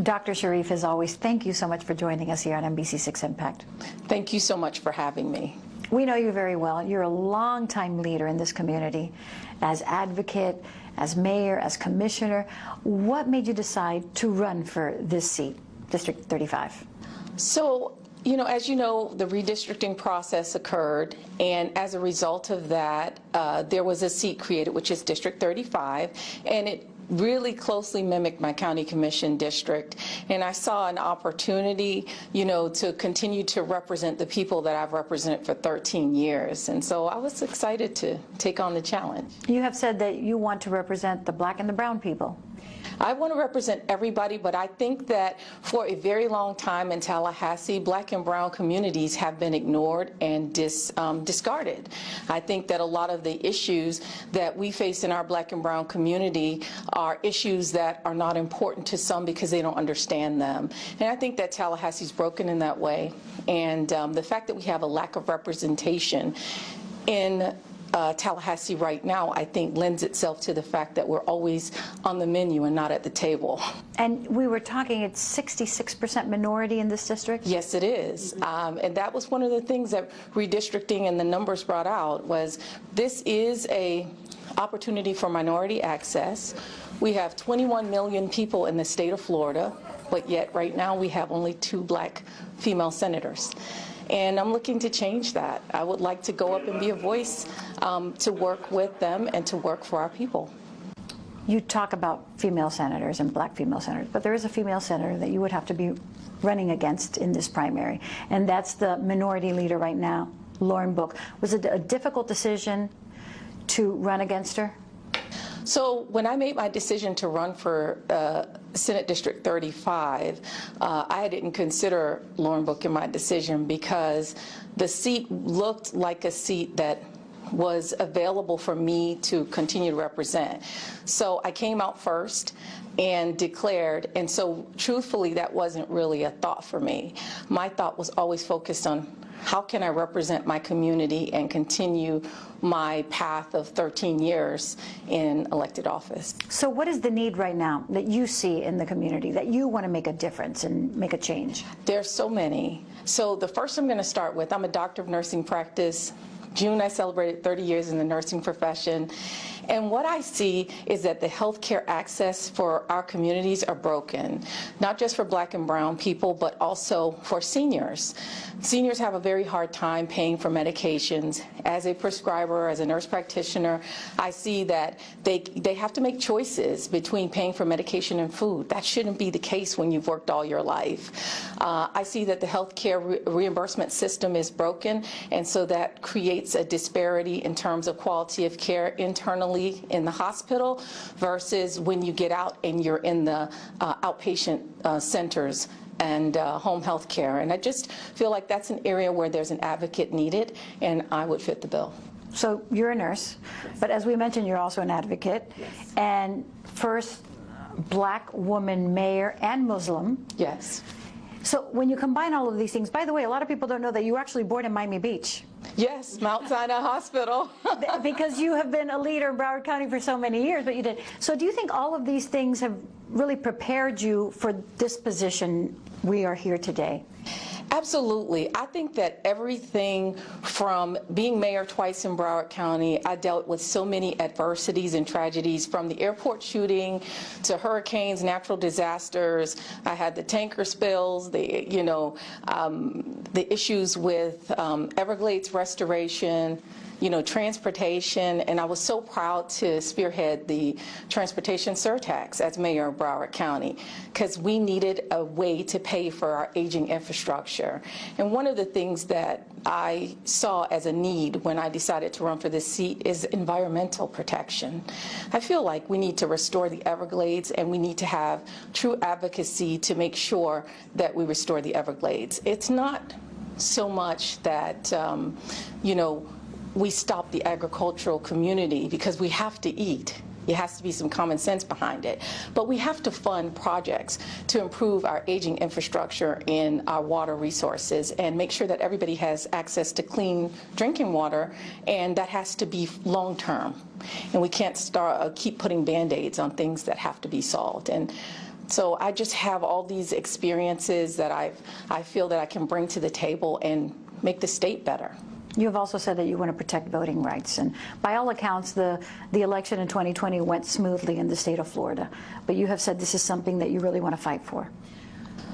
Dr. Sharief, as always, thank you so much for joining us here on NBC6 Impact. Thank you so much for having me. We know you very well. You're a longtime leader in this community as advocate, as mayor, as commissioner. What made you decide to run for this seat, District 35? So, as you know, the redistricting process occurred, and as a result of that, there was a seat created, which is District 35, and it really closely mimicked my county commission district, and I saw an opportunity, to continue to represent the people that I've represented for 13 years, and so I was excited to take on the challenge. You have said that you want to represent the black and the brown people. I want to represent everybody, but I think that for a very long time in Tallahassee, black and brown communities have been ignored and discarded. I think that a lot of the issues that we face in our black and brown community are issues that are not important to some because they don't understand them. And I think that Tallahassee's broken in that way. And the fact that we have a lack of representation in Tallahassee right now, I think, lends itself to the fact that we're always on the menu and not at the table. And we were talking, it's 66% minority in this district? Yes, it is. And that was one of the things that redistricting and the numbers brought out was this is a opportunity for minority access. We have 21 million people in the state of Florida, but yet right now we have only 2 black female senators. And I'm looking to change that. I would like to go up and be a voice to work with them and to work for our people. You talk about female senators and black female senators, but there is a female senator that you would have to be running against in this primary, and that's the minority leader right now, Lauren Book. Was it a difficult decision to run against her? So when I made my decision to run for Senate District 35, I didn't consider Lauren Book in my decision because the seat looked like a seat that was available for me to continue to represent. So I came out first and declared, and so truthfully that wasn't really a thought for me. My thought was always focused on how can I represent my community and continue my path of 13 years in elected office. So what is the need right now that you see in the community that you want to make a difference and make a change? There's so many. So the first I'm going to start with, I'm a doctor of nursing practice. June I celebrated 30 years in the nursing profession. And what I see is that the healthcare access for our communities are broken, not just for black and brown people, but also for seniors. Seniors have a very hard time paying for medications. As a prescriber, as a nurse practitioner, I see that they have to make choices between paying for medication and food. That shouldn't be the case when you've worked all your life. I see that the healthcare reimbursement system is broken, and so that creates a disparity in terms of quality of care internally in the hospital versus when you get out and you're in the outpatient centers and home health care. And I just feel like that's an area where there's an advocate needed, and I would fit the bill. So you're a nurse, but as we mentioned, you're also an advocate. Yes. And first black woman mayor and Muslim. Yes. So when you combine all of these things, by the way, a lot of people don't know that you were actually born in Miami Beach. Yes, Mount Sinai Hospital. Because you have been a leader in Broward County for so many years, but you did. So do you think all of these things have really prepared you for this position we are here today? Absolutely. I think that everything from being mayor twice in Broward County, I dealt with so many adversities and tragedies, from the airport shooting to hurricanes, natural disasters. I had the tanker spills, the issues with Everglades restoration, transportation, and I was so proud to spearhead the transportation surtax as mayor of Broward County because we needed a way to pay for our aging infrastructure. And one of the things that I saw as a need when I decided to run for this seat is environmental protection. I feel like we need to restore the Everglades, and we need to have true advocacy to make sure that we restore the Everglades. It's not so much that, we stop the agricultural community because we have to eat. There has to be some common sense behind it. But we have to fund projects to improve our aging infrastructure in our water resources and make sure that everybody has access to clean drinking water, and that has to be long-term. And we can't keep putting Band-Aids on things that have to be solved. And So I just have all these experiences that I feel that I can bring to the table and make the state better. You have also said that you want to protect voting rights, and by all accounts, the election in 2020 went smoothly in the state of Florida. But you have said this is something that you really want to fight for.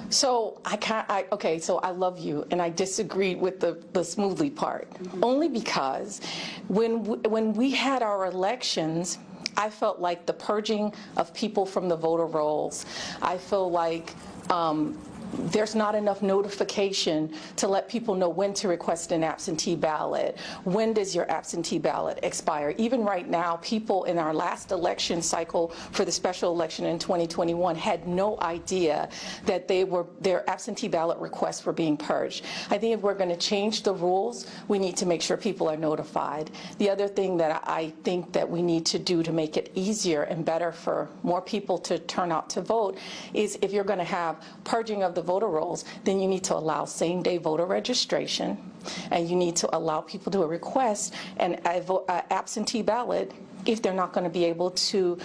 So okay, so I love you, and I disagreed with the smoothly part, only because when we had our elections, I felt like the purging of people from the voter rolls, I feel like there's not enough notification to let people know when to request an absentee ballot. When does your absentee ballot expire? Even right now, people in our last election cycle for the special election in 2021 had no idea that their absentee ballot requests were being purged. I think if we're going to change the rules, we need to make sure people are notified. The other thing that I think that we need to do to make it easier and better for more people to turn out to vote is, if you're going to have purging of the voter rolls, then you need to allow same-day voter registration, and you need to allow people to request an absentee ballot if they're not going to be able to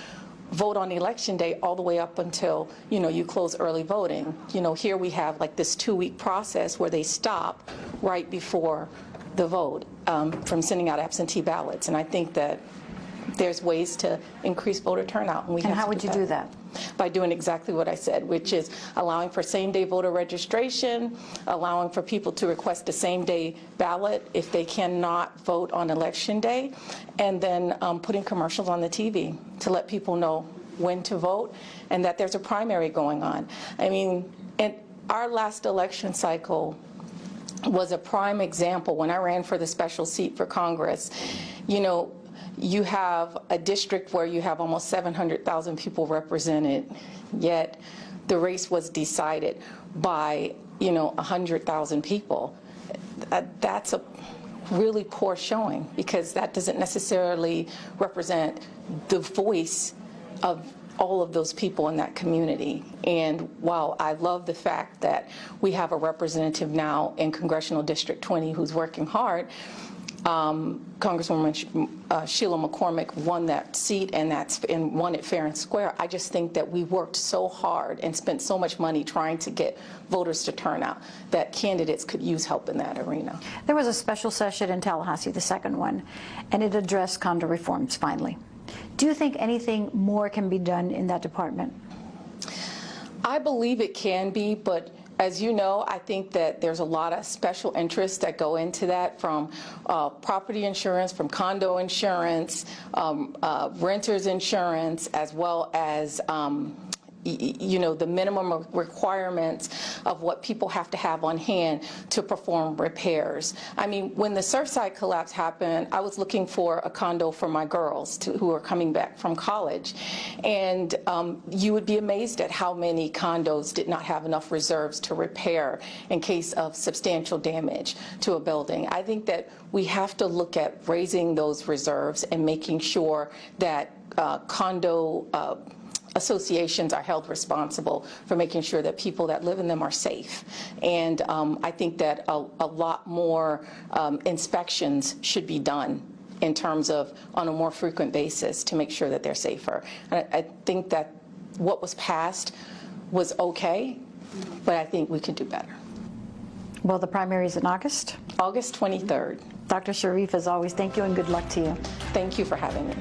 vote on election day all the way up until, you close early voting. Here we have like this 2-week process where they stop right before the vote from sending out absentee ballots, and I think that there's ways to increase voter turnout. And how would you do that? By doing exactly what I said, which is allowing for same-day voter registration, allowing for people to request a same-day ballot if they cannot vote on election day, and then putting commercials on the TV to let people know when to vote and that there's a primary going on. I mean, in our last election cycle was a prime example. When I ran for the special seat for Congress, you have a district where you have almost 700,000 people represented, yet the race was decided by, 100,000 people. That's a really poor showing, because that doesn't necessarily represent the voice of all of those people in that community. And while I love the fact that we have a representative now in Congressional District 20 who's working hard, Congresswoman Sheila McCormick won that seat, and won it fair and square. I just think that we worked so hard and spent so much money trying to get voters to turn out that candidates could use help in that arena. There was a special session in Tallahassee, the second one, and it addressed condo reforms finally. Do you think anything more can be done in that department? I believe it can be, but as you know, I think that there's a lot of special interests that go into that, from property insurance, from condo insurance, renters insurance, as well as the minimum requirements of what people have to have on hand to perform repairs. I mean, when the Surfside collapse happened, I was looking for a condo for my girls who are coming back from college. And you would be amazed at how many condos did not have enough reserves to repair in case of substantial damage to a building. I think that we have to look at raising those reserves and making sure that condo associations are held responsible for making sure that people that live in them are safe. And I think that a lot more inspections should be done in terms of on a more frequent basis to make sure that they're safer. I think that what was passed was okay, but I think we could do better. Well, the primary is in August? August 23rd. Dr. Sharief, as always, thank you and good luck to you. Thank you for having me.